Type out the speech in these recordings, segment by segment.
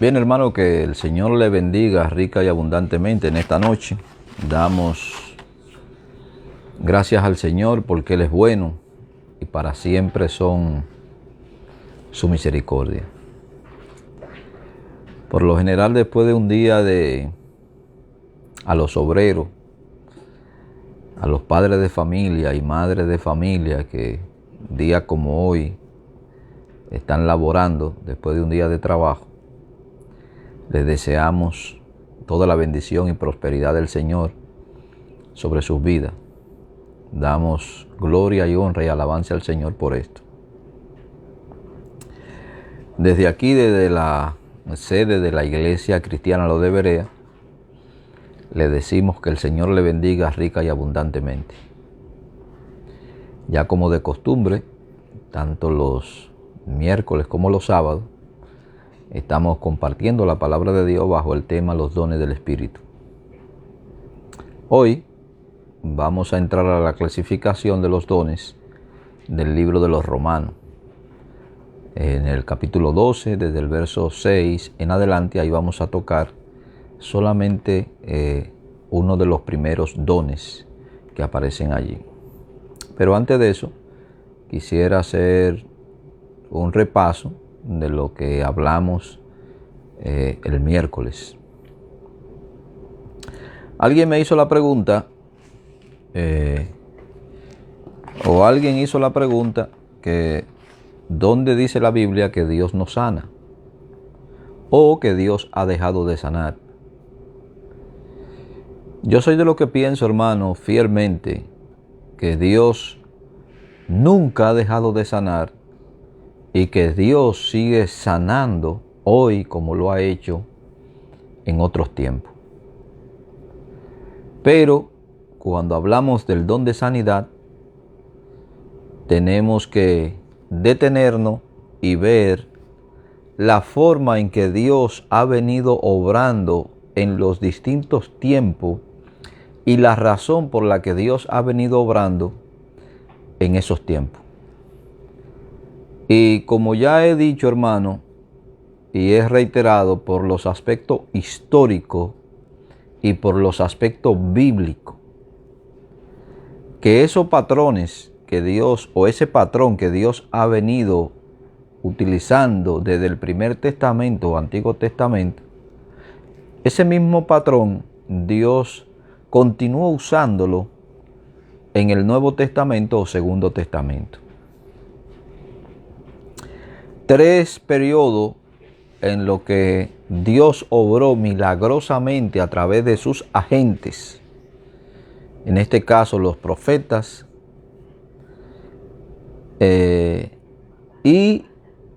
Bien, hermano, que el Señor le bendiga rica y abundantemente en esta noche. Damos gracias al Señor porque Él es bueno y para siempre son su misericordia. Por lo general, después de un día a los obreros, a los padres de familia y madres de familia que día como hoy están laborando después de un día de trabajo, les deseamos toda la bendición y prosperidad del Señor sobre sus vidas. Damos gloria y honra y alabanza al Señor por esto. Desde aquí, desde la sede de la Iglesia Cristiana Lo de Berea, le decimos que el Señor le bendiga rica y abundantemente. Ya como de costumbre, tanto los miércoles como los sábados, estamos compartiendo la palabra de Dios bajo el tema los dones del Espíritu. Hoy vamos a entrar a la clasificación de los dones del libro de los Romanos. En el capítulo 12, desde el verso 6 en adelante, ahí vamos a tocar solamente uno de los primeros dones que aparecen allí. Pero antes de eso, quisiera hacer un repaso de lo que hablamos el miércoles. Alguien me hizo la pregunta, alguien hizo la pregunta que ¿dónde dice la Biblia que Dios no sana? O que Dios ha dejado de sanar. Yo soy de lo que pienso, hermano, fielmente, que Dios nunca ha dejado de sanar y que Dios sigue sanando hoy como lo ha hecho en otros tiempos. Pero cuando hablamos del don de sanidad, tenemos que detenernos y ver la forma en que Dios ha venido obrando en los distintos tiempos y la razón por la que Dios ha venido obrando en esos tiempos. Y como ya he dicho, hermano, y he reiterado por los aspectos históricos y por los aspectos bíblicos, que esos patrones que Dios, o ese patrón que Dios ha venido utilizando desde el Primer Testamento o Antiguo Testamento, ese mismo patrón Dios continúa usándolo en el Nuevo Testamento o Segundo Testamento. 3 periodos en los que Dios obró milagrosamente a través de sus agentes, en este caso los profetas y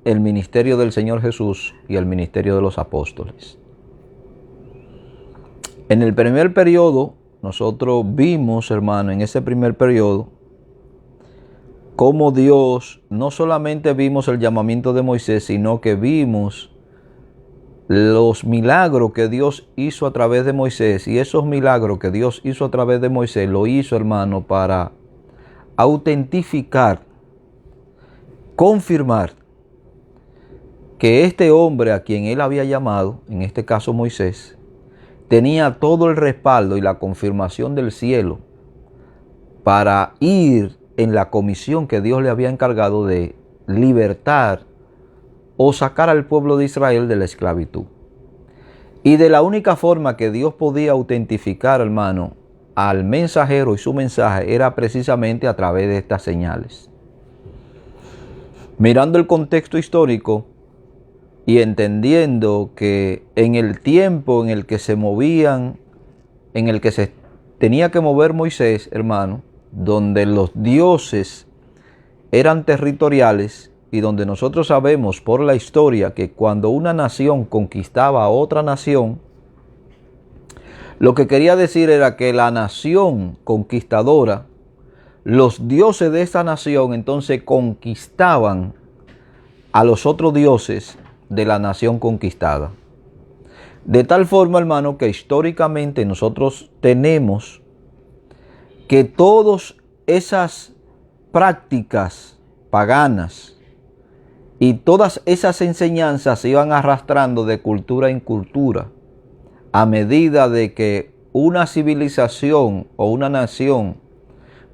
el ministerio del Señor Jesús y el ministerio de los apóstoles. En el primer periodo, nosotros vimos, hermano, en ese primer periodo, cómo Dios, no solamente vimos el llamamiento de Moisés, sino que vimos los milagros que Dios hizo a través de Moisés. Y esos milagros que Dios hizo a través de Moisés, lo hizo, hermano, para autentificar, confirmar que este hombre a quien él había llamado, en este caso Moisés, tenía todo el respaldo y la confirmación del cielo para ir en la comisión que Dios le había encargado de libertar o sacar al pueblo de Israel de la esclavitud. Y de la única forma que Dios podía autentificar, hermano, al mensajero y su mensaje era precisamente a través de estas señales. Mirando el contexto histórico y entendiendo que en el tiempo en el que se movían, en el que se tenía que mover Moisés, hermano, donde los dioses eran territoriales y donde nosotros sabemos por la historia que cuando una nación conquistaba a otra nación, lo que quería decir era que la nación conquistadora, los dioses de esa nación entonces conquistaban a los otros dioses de la nación conquistada. De tal forma, hermano, que históricamente nosotros tenemos que todas esas prácticas paganas Y todas esas enseñanzas se iban arrastrando de cultura en cultura, a medida de que una civilización o una nación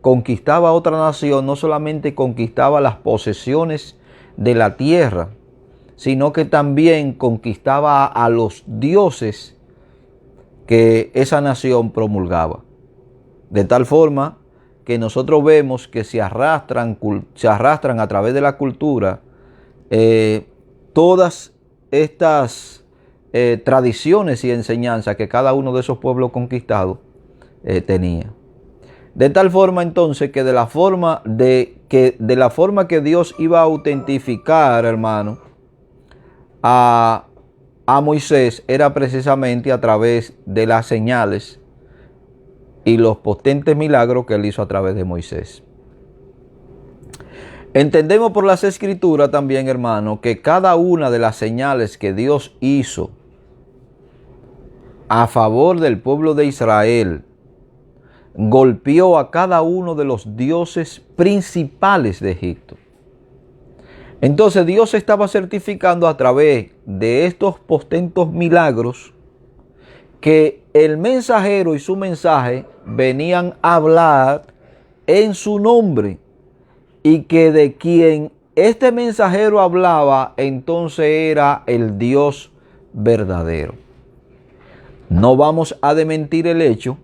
conquistaba a otra nación. No solamente conquistaba las posesiones de la tierra, sino que también conquistaba a los dioses que esa nación promulgaba. De tal forma que nosotros vemos que se arrastran a través de la cultura todas estas tradiciones y enseñanzas que cada uno de esos pueblos conquistados tenía. De tal forma entonces que de la forma que Dios iba a autentificar, hermano, a Moisés, era precisamente a través de las señales y los potentes milagros que él hizo a través de Moisés. Entendemos por las Escrituras también, hermano, que cada una de las señales que Dios hizo a favor del pueblo de Israel golpeó a cada uno de los dioses principales de Egipto. Entonces Dios estaba certificando a través de estos potentes milagros que el mensajero y su mensaje venían a hablar en su nombre, y que de quien este mensajero hablaba entonces era el Dios verdadero. No vamos a desmentir el hecho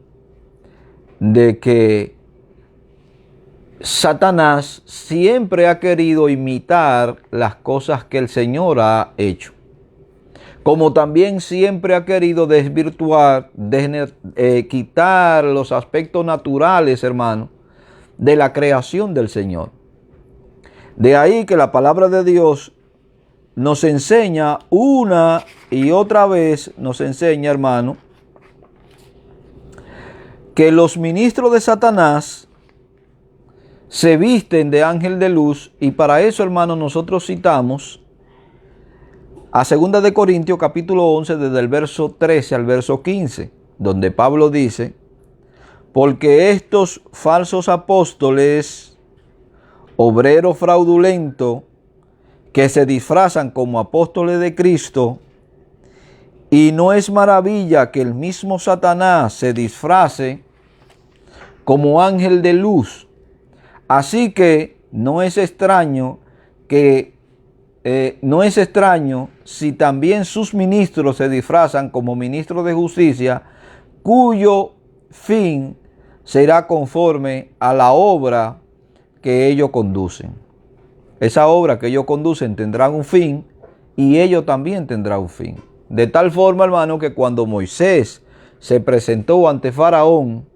de que Satanás siempre ha querido imitar las cosas que el Señor ha hecho, como también siempre ha querido desvirtuar, quitar los aspectos naturales, hermano, de la creación del Señor. De ahí que la palabra de Dios nos enseña una y otra vez, nos enseña, hermano, que los ministros de Satanás se visten de ángel de luz. Y para eso, hermano, nosotros citamos a 2 de Corintios capítulo 11, desde el verso 13 al verso 15, donde Pablo dice: porque estos falsos apóstoles, obreros fraudulentos, que se disfrazan como apóstoles de Cristo, y no es maravilla que el mismo Satanás se disfrace como ángel de luz. Así que no es extraño si también sus ministros se disfrazan como ministros de justicia, cuyo fin será conforme a la obra que ellos conducen. Esa obra que ellos conducen tendrá un fin, y ellos también tendrán un fin. De tal forma, hermano, que cuando Moisés se presentó ante Faraón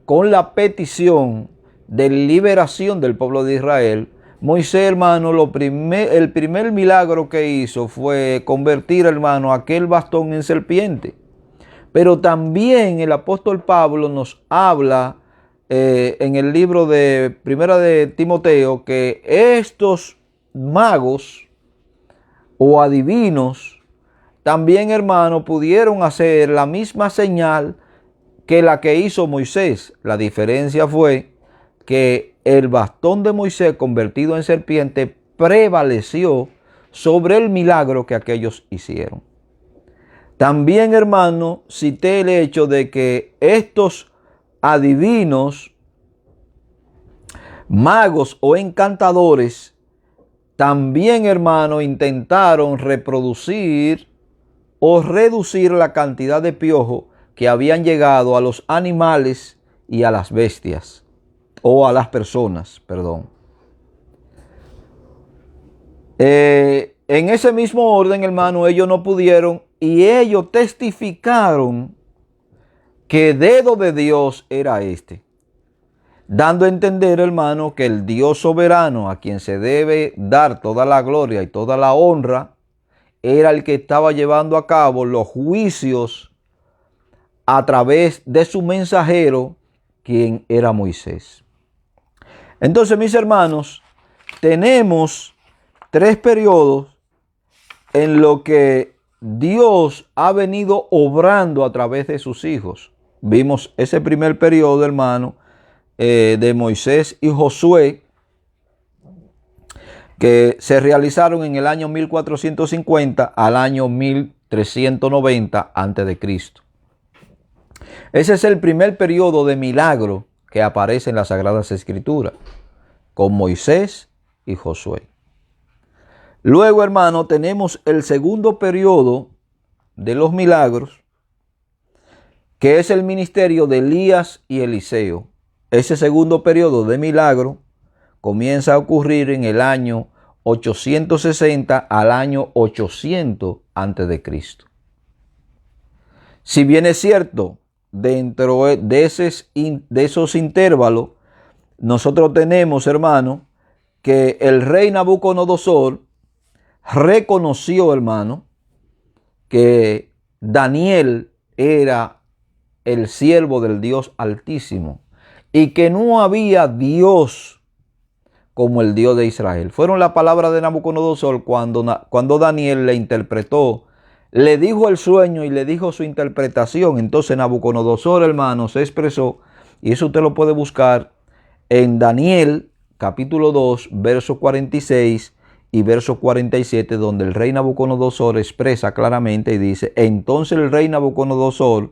con la petición de liberación del pueblo de Israel, Moisés, hermano, el primer milagro que hizo fue convertir, hermano, aquel bastón en serpiente. Pero también el apóstol Pablo nos habla en el libro de Primera de Timoteo que estos magos o adivinos también, hermano, pudieron hacer la misma señal que la que hizo Moisés. La diferencia fue que el bastón de Moisés convertido en serpiente prevaleció sobre el milagro que aquellos hicieron. También, hermano, cité el hecho de que estos adivinos, magos o encantadores, también, hermano, intentaron reproducir o reducir la cantidad de piojos que habían llegado a los animales y a las bestias, o a las personas, perdón. En ese mismo orden, hermano, ellos no pudieron, y ellos testificaron que dedo de Dios era este, dando a entender, hermano, que el Dios soberano, a quien se debe dar toda la gloria y toda la honra, era el que estaba llevando a cabo los juicios a través de su mensajero, quien era Moisés. Entonces, mis hermanos, tenemos 3 periodos en lo que Dios ha venido obrando a través de sus hijos. Vimos ese primer periodo, hermano, de Moisés y Josué, que se realizaron en el año 1450 al año 1390 a.C. Ese es el primer periodo de milagro que aparece en las Sagradas Escrituras, con Moisés y Josué. Luego, hermano, tenemos el segundo periodo de los milagros, que es el ministerio de Elías y Eliseo. Ese segundo periodo de milagro comienza a ocurrir en el año 860 al año 800 a.C. Si bien es cierto, dentro de esos intervalos, nosotros tenemos, hermano, que el rey Nabucodonosor reconoció, hermano, que Daniel era el siervo del Dios Altísimo y que no había Dios como el Dios de Israel. Fueron las palabras de Nabucodonosor cuando Daniel le interpretó, le dijo el sueño y le dijo su interpretación. Entonces Nabucodonosor, hermano, se expresó, y eso usted lo puede buscar en Daniel capítulo 2, verso 46 y verso 47, donde el rey Nabucodonosor expresa claramente y dice: entonces el rey Nabucodonosor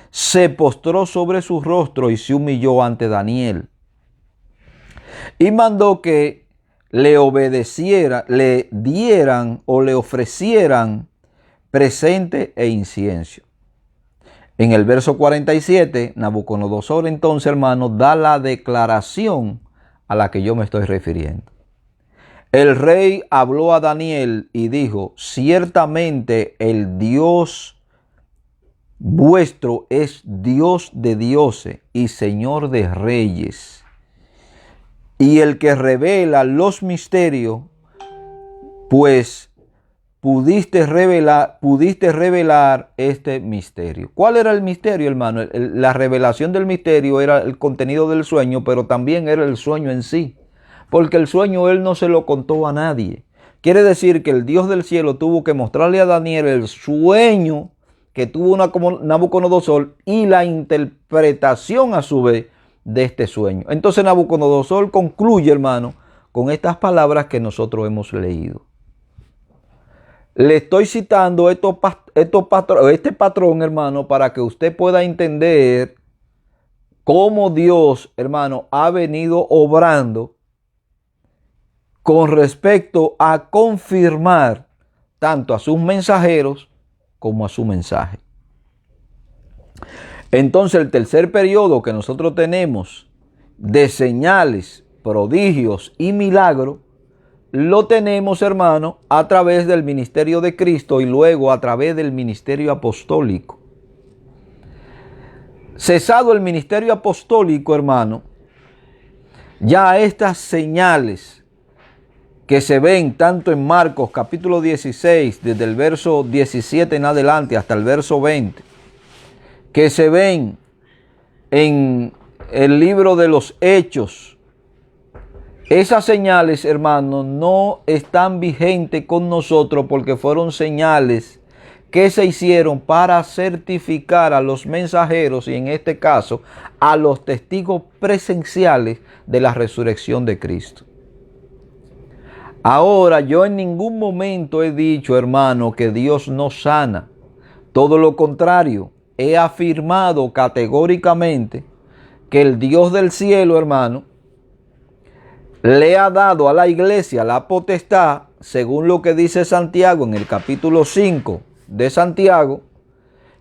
se postró sobre su rostro y se humilló ante Daniel, y mandó que le obedeciera, le dieran o le ofrecieran presente e incienso. En el verso 47, Nabucodonosor entonces, hermano, da la declaración a la que yo me estoy refiriendo. El rey habló a Daniel y dijo: ciertamente el Dios vuestro es Dios de dioses y Señor de reyes, y el que revela los misterios, pues pudiste revelar este misterio. ¿Cuál era el misterio, hermano? La revelación del misterio era el contenido del sueño, pero también era el sueño en sí, porque el sueño él no se lo contó a nadie. Quiere decir que el Dios del cielo tuvo que mostrarle a Daniel el sueño que tuvo Nabucodonosor y la interpretación a su vez de este sueño. Entonces Nabucodonosor concluye, hermano, con estas palabras que nosotros hemos leído. Le estoy citando este patrón, hermano, para que usted pueda entender cómo Dios, hermano, ha venido obrando con respecto a confirmar tanto a sus mensajeros como a su mensaje. Entonces, el tercer periodo que nosotros tenemos de señales, prodigios y milagros, lo tenemos, hermano, a través del ministerio de Cristo y luego a través del ministerio apostólico. Cesado el ministerio apostólico, hermano, ya estas señales que se ven tanto en Marcos capítulo 16, desde el verso 17 en adelante hasta el verso 20, que se ven en el libro de los Hechos, esas señales, hermanos, no están vigentes con nosotros porque fueron señales que se hicieron para certificar a los mensajeros y en este caso a los testigos presenciales de la resurrección de Cristo. Ahora, yo en ningún momento he dicho, hermano, que Dios no sana. Todo lo contrario, he afirmado categóricamente que el Dios del cielo, hermano, le ha dado a la iglesia la potestad, según lo que dice Santiago en el capítulo 5 de Santiago,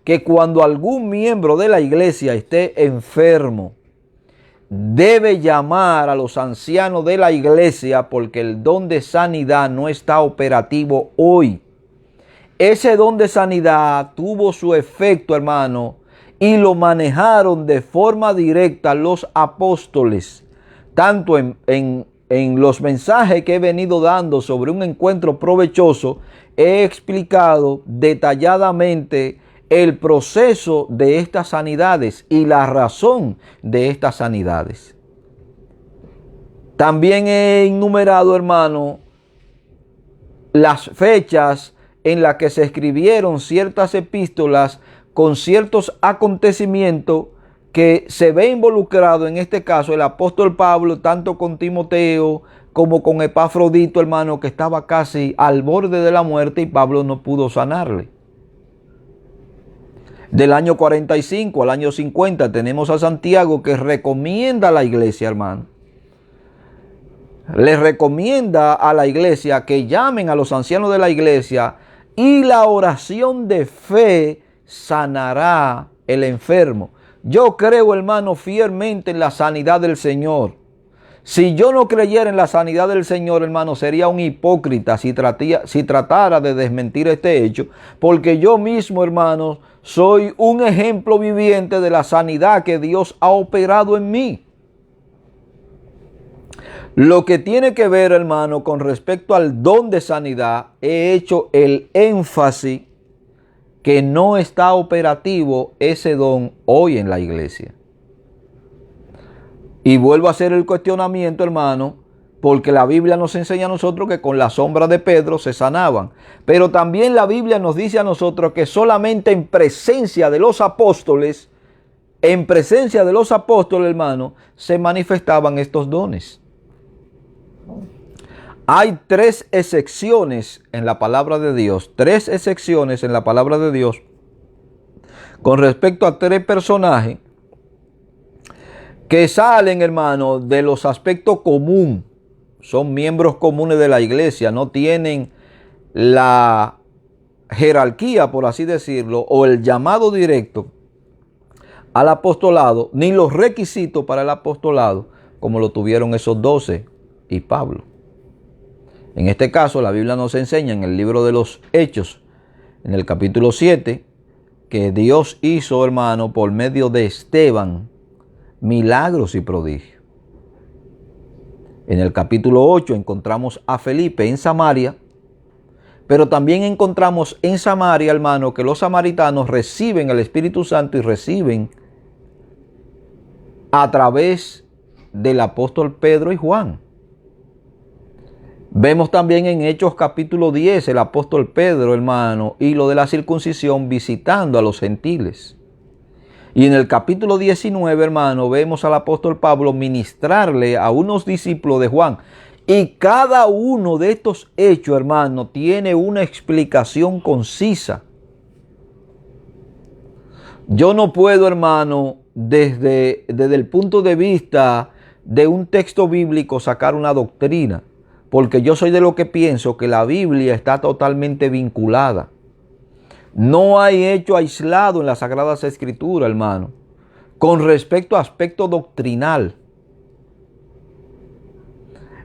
que cuando algún miembro de la iglesia esté enfermo, debe llamar a los ancianos de la iglesia porque el don de sanidad no está operativo hoy. Ese don de sanidad tuvo su efecto, hermano, y lo manejaron de forma directa los apóstoles, tanto en los mensajes que he venido dando sobre un encuentro provechoso. He explicado detalladamente el proceso de estas sanidades y la razón de estas sanidades. También he enumerado, hermano, las fechas en las que se escribieron ciertas epístolas con ciertos acontecimientos que se ve involucrado en este caso el apóstol Pablo, tanto con Timoteo como con Epafrodito, hermano, que estaba casi al borde de la muerte y Pablo no pudo sanarle. Del año 45 al año 50 tenemos a Santiago que recomienda a la iglesia, hermano. Le recomienda a la iglesia que llamen a los ancianos de la iglesia y la oración de fe sanará el enfermo. Yo creo, hermano, fielmente en la sanidad del Señor. Si yo no creyera en la sanidad del Señor, hermano, sería un hipócrita si tratara de desmentir este hecho, porque yo mismo, hermano, soy un ejemplo viviente de la sanidad que Dios ha operado en mí. Lo que tiene que ver, hermano, con respecto al don de sanidad, he hecho el énfasis que no está operativo ese don hoy en la iglesia. Y vuelvo a hacer el cuestionamiento, hermano, porque la Biblia nos enseña a nosotros que con la sombra de Pedro se sanaban. Pero también la Biblia nos dice a nosotros que solamente en presencia de los apóstoles, hermano, se manifestaban estos dones. Hay 3 excepciones en la palabra de Dios, 3 excepciones en la palabra de Dios con respecto a 3 personajes que salen, hermano, de los aspectos comunes. Son miembros comunes de la iglesia, no tienen la jerarquía, por así decirlo, o el llamado directo al apostolado, ni los requisitos para el apostolado, como lo tuvieron esos 12 y Pablo. En este caso, la Biblia nos enseña en el libro de los Hechos, en el capítulo 7, que Dios hizo, hermano, por medio de Esteban, milagros y prodigios. En el capítulo 8 encontramos a Felipe en Samaria, pero también encontramos en Samaria, hermano, que los samaritanos reciben el Espíritu Santo y reciben a través del apóstol Pedro y Juan. Vemos también en Hechos capítulo 10 el apóstol Pedro, hermano, y lo de la circuncisión visitando a los gentiles. Y en el capítulo 19, hermano, vemos al apóstol Pablo ministrarle a unos discípulos de Juan. Y cada uno de estos hechos, hermano, tiene una explicación concisa. Yo no puedo, hermano, desde el punto de vista de un texto bíblico sacar una doctrina, porque yo soy de lo que pienso que la Biblia está totalmente vinculada. No hay hecho aislado en las Sagradas Escrituras, hermano, con respecto a aspecto doctrinal.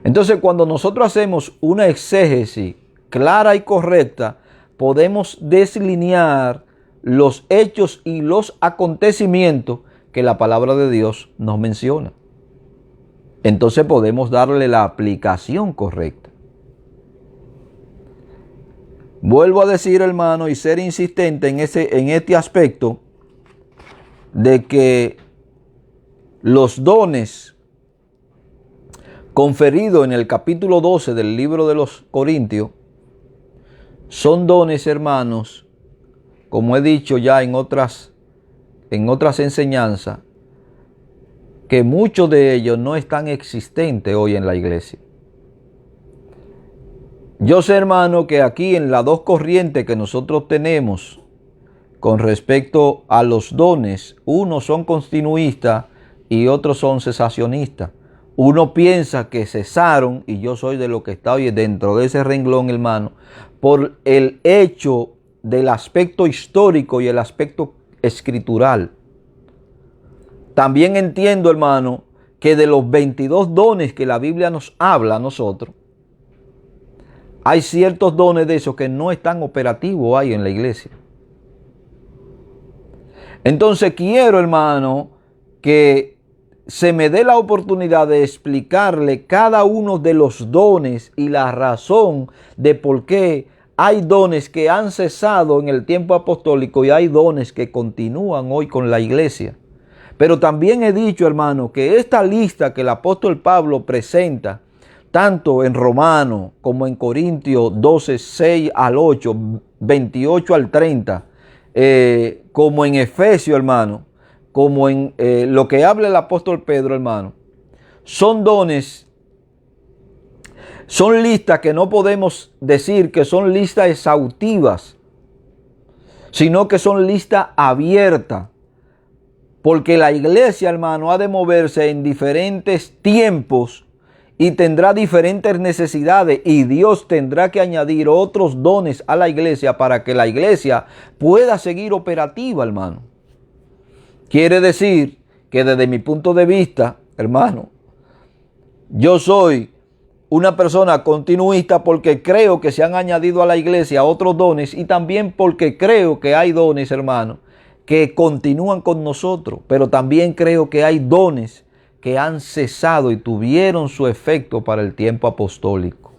Entonces, cuando nosotros hacemos una exégesis clara y correcta, podemos deslinear los hechos y los acontecimientos que la palabra de Dios nos menciona. Entonces podemos darle la aplicación correcta. Vuelvo a decir, hermano, y ser insistente en este aspecto de que los dones conferidos en el capítulo 12 del libro de los Corintios son dones, hermanos, como he dicho ya en otras enseñanzas, que muchos de ellos no están existentes hoy en la iglesia. Yo sé, hermano, que aquí en las 2 corrientes que nosotros tenemos con respecto a los dones, unos son continuistas y otros son cesacionistas. Uno piensa que cesaron, y yo soy de lo que está hoy dentro de ese renglón, hermano, por el hecho del aspecto histórico y el aspecto escritural. También entiendo, hermano, que de los 22 dones que la Biblia nos habla a nosotros, hay ciertos dones de esos que no están operativos ahí en la iglesia. Entonces quiero, hermano, que se me dé la oportunidad de explicarle cada uno de los dones y la razón de por qué hay dones que han cesado en el tiempo apostólico y hay dones que continúan hoy con la iglesia. Pero también he dicho, hermano, que esta lista que el apóstol Pablo presenta, tanto en Romanos como en Corintios 12, 6 al 8, 28 al 30, como en Efesios, hermano, como en lo que habla el apóstol Pedro, hermano, son dones Son listas que no podemos decir que son listas exhaustivas, sino que son listas abiertas. Porque la iglesia, hermano, ha de moverse en diferentes tiempos y tendrá diferentes necesidades, y Dios tendrá que añadir otros dones a la iglesia para que la iglesia pueda seguir operativa, hermano. Quiere decir que desde mi punto de vista, hermano, yo soy una persona continuista porque creo que se han añadido a la iglesia otros dones, y también porque creo que hay dones, hermano, que continúan con nosotros, pero también creo que hay dones que han cesado y tuvieron su efecto para el tiempo apostólico.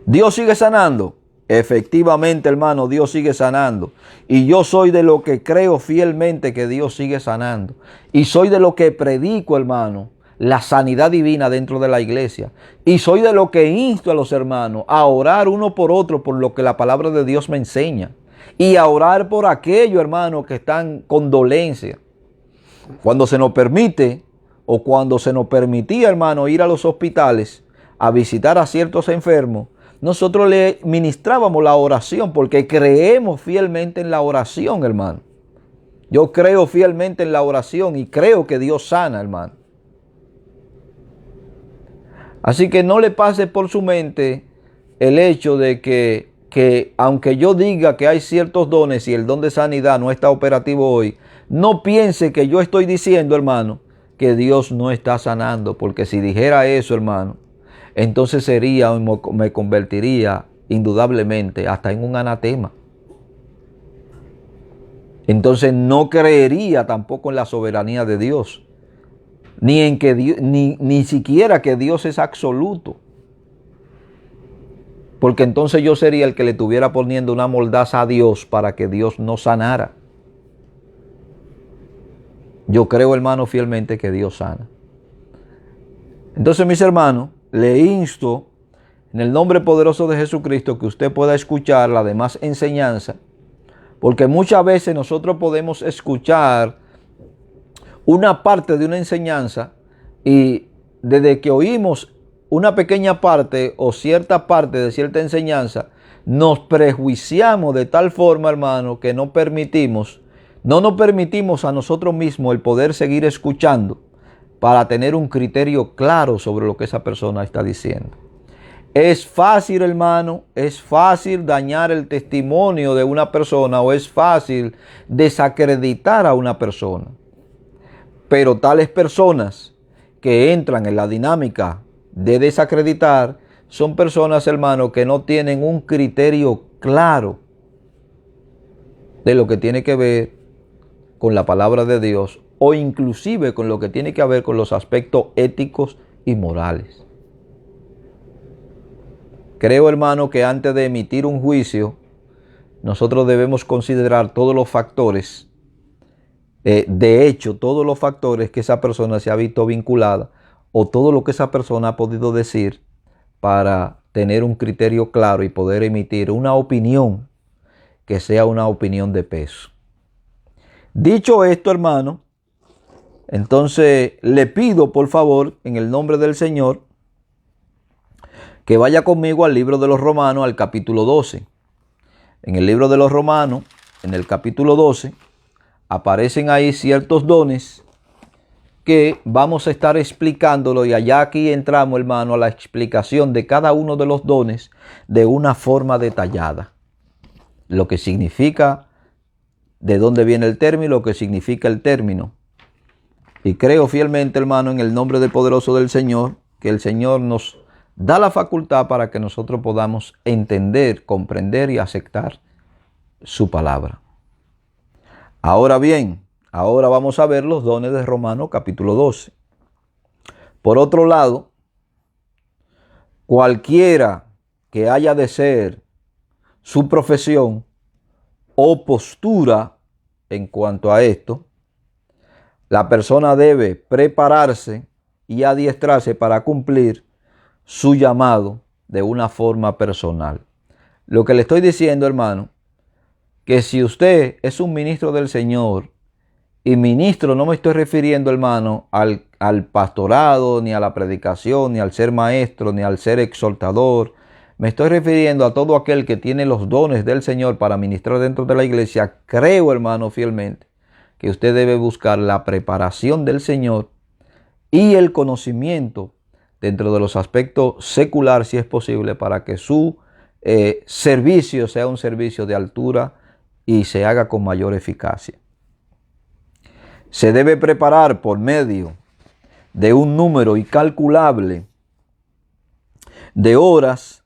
¿Dios sigue sanando? Efectivamente, hermano, Dios sigue sanando. Y yo soy de lo que creo fielmente que Dios sigue sanando. Y soy de lo que predico, hermano, la sanidad divina dentro de la iglesia. Y soy de lo que insto a los hermanos a orar uno por otro por lo que la palabra de Dios me enseña. Y a orar por aquellos, hermanos, que están con dolencia. Cuando se nos permite, o cuando se nos permitía, hermano, ir a los hospitales a visitar a ciertos enfermos, nosotros le ministrábamos la oración porque creemos fielmente en la oración, hermano. Yo creo fielmente en la oración y creo que Dios sana, hermano. Así que no le pase por su mente el hecho de que aunque yo diga que hay ciertos dones y el don de sanidad no está operativo hoy, no piense que yo estoy diciendo, hermano, que Dios no está sanando, porque si dijera eso, hermano, entonces me convertiría indudablemente hasta en un anatema. Entonces no creería tampoco en la soberanía de Dios, ni en que Dios, ni siquiera que Dios es absoluto. Porque entonces yo sería el que le estuviera poniendo una mordaza a Dios para que Dios no sanara. Yo creo, hermano, fielmente que Dios sana. Entonces, mis hermanos, le insto en el nombre poderoso de Jesucristo que usted pueda escuchar la demás enseñanza, porque muchas veces nosotros podemos escuchar una parte de una enseñanza y desde que oímos una pequeña parte o cierta parte de cierta enseñanza, nos prejuiciamos de tal forma, hermano, que no nos permitimos a nosotros mismos el poder seguir escuchando para tener un criterio claro sobre lo que esa persona está diciendo. Es fácil, hermano, es fácil dañar el testimonio de una persona o es fácil desacreditar a una persona. Pero tales personas que entran en la dinámica de desacreditar son personas, hermano, que no tienen un criterio claro de lo que tiene que ver con la palabra de Dios o inclusive con lo que tiene que ver con los aspectos éticos y morales. Creo, hermano, que antes de emitir un juicio, nosotros debemos considerar todos los factores, de hecho, todos los factores que esa persona se ha visto vinculada o todo lo que esa persona ha podido decir para tener un criterio claro y poder emitir una opinión que sea una opinión de peso. Dicho esto, hermano, entonces le pido por favor, en el nombre del Señor, que vaya conmigo al libro de los Romanos, al capítulo 12. En el libro de los Romanos, en el capítulo 12, aparecen ahí ciertos dones que vamos a estar explicándolo, y allá aquí entramos, hermano, a la explicación de cada uno de los dones de una forma detallada. Lo que significa, de dónde viene el término, lo que significa el término. Y creo fielmente, hermano, en el nombre del poderoso del Señor, que el Señor nos da la facultad para que nosotros podamos entender, comprender y aceptar su palabra. Ahora bien, ahora vamos a ver los dones de Romanos capítulo 12. Por otro lado, cualquiera que haya de ser su profesión o postura en cuanto a esto, la persona debe prepararse y adiestrarse para cumplir su llamado de una forma personal. Lo que le estoy diciendo, hermano, que si usted es un ministro del Señor, y ministro no me estoy refiriendo, hermano, al al pastorado, ni a la predicación, ni al ser maestro, ni al ser exhortador. Me estoy refiriendo a todo aquel que tiene los dones del Señor para ministrar dentro de la iglesia. Creo, hermano, fielmente, que usted debe buscar la preparación del Señor y el conocimiento dentro de los aspectos secular, si es posible, para que su servicio sea un servicio de altura y se haga con mayor eficacia. Se debe preparar por medio de un número incalculable de horas,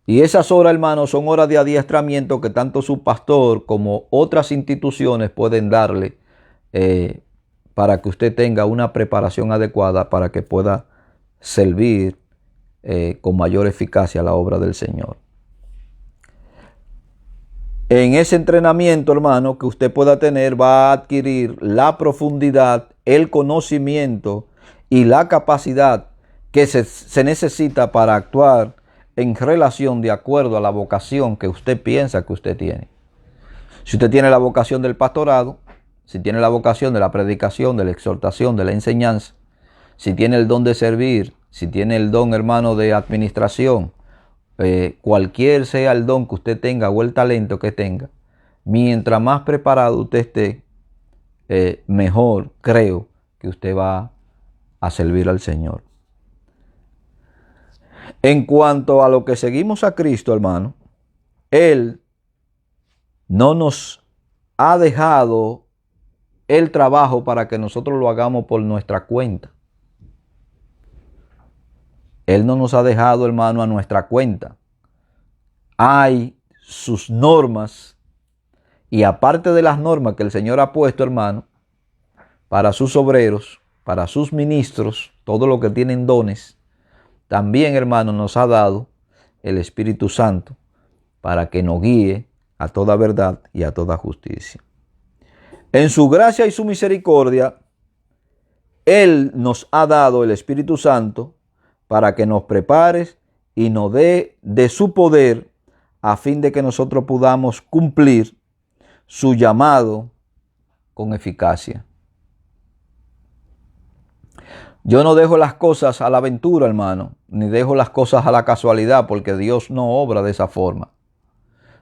y esas horas, hermanos, son horas de adiestramiento que tanto su pastor como otras instituciones pueden darle para que usted tenga una preparación adecuada para que pueda servir con mayor eficacia la obra del Señor. En ese entrenamiento, hermano, que usted pueda tener, va a adquirir la profundidad, el conocimiento y la capacidad que se necesita para actuar en relación de acuerdo a la vocación que usted piensa que usted tiene. Si usted tiene la vocación del pastorado, si tiene la vocación de la predicación, de la exhortación, de la enseñanza, si tiene el don de servir, si tiene el don, hermano, de administración, cualquier sea el don que usted tenga o el talento que tenga, mientras más preparado usted esté, mejor creo que usted va a servir al Señor. En cuanto a lo que seguimos a Cristo, hermano, Él no nos ha dejado el trabajo para que nosotros lo hagamos por nuestra cuenta. Él no nos ha dejado, hermano, a nuestra cuenta. Hay sus normas, y aparte de las normas que el Señor ha puesto, hermano, para sus obreros, para sus ministros, todos los que tienen dones, también, hermano, nos ha dado el Espíritu Santo para que nos guíe a toda verdad y a toda justicia. En su gracia y su misericordia, Él nos ha dado el Espíritu Santo para que nos prepare y nos dé de su poder a fin de que nosotros podamos cumplir su llamado con eficacia. Yo no dejo las cosas a la aventura, hermano, ni dejo las cosas a la casualidad, porque Dios no obra de esa forma.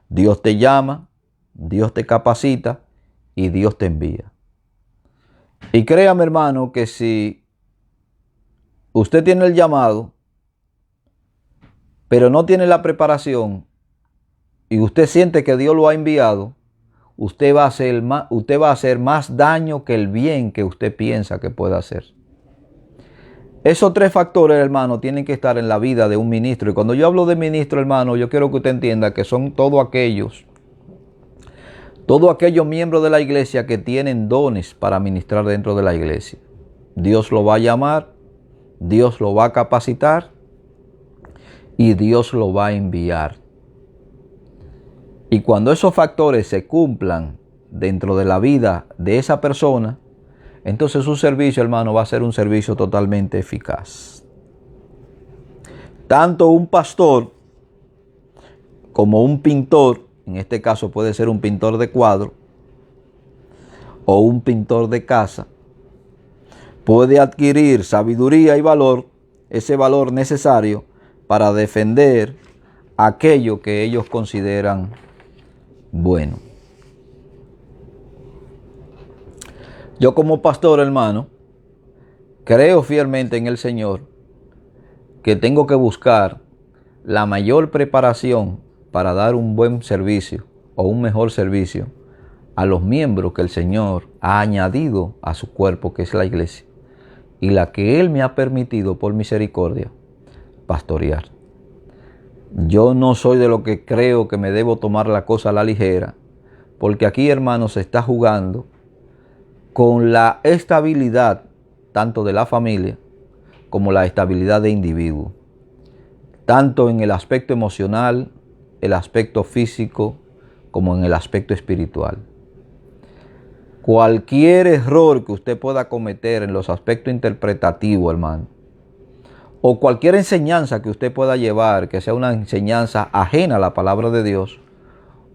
Dios te llama, Dios te capacita y Dios te envía. Y créame, hermano, que si usted tiene el llamado, pero no tiene la preparación, y usted siente que Dios lo ha enviado, usted va a hacer más daño que el bien que usted piensa que puede hacer. Esos tres factores, hermano, tienen que estar en la vida de un ministro. Y cuando yo hablo de ministro, hermano, yo quiero que usted entienda que son todos aquellos miembros de la iglesia que tienen dones para ministrar dentro de la iglesia. Dios lo va a llamar, Dios lo va a capacitar y Dios lo va a enviar. Y cuando esos factores se cumplan dentro de la vida de esa persona, entonces su servicio, hermano, va a ser un servicio totalmente eficaz. Tanto un pastor como un pintor, en este caso puede ser un pintor de cuadro o un pintor de casa, puede adquirir sabiduría y valor, ese valor necesario para defender aquello que ellos consideran bueno. Yo como pastor, hermano, creo fielmente en el Señor que tengo que buscar la mayor preparación para dar un buen servicio o un mejor servicio a los miembros que el Señor ha añadido a su cuerpo, que es la iglesia, y la que Él me ha permitido por misericordia pastorear. Yo no soy de lo que creo que me debo tomar la cosa a la ligera, porque aquí, hermano, se está jugando con la estabilidad tanto de la familia como la estabilidad de individuo, tanto en el aspecto emocional, el aspecto físico, como en el aspecto espiritual. Cualquier error que usted pueda cometer en los aspectos interpretativos, hermano, o cualquier enseñanza que usted pueda llevar, que sea una enseñanza ajena a la palabra de Dios,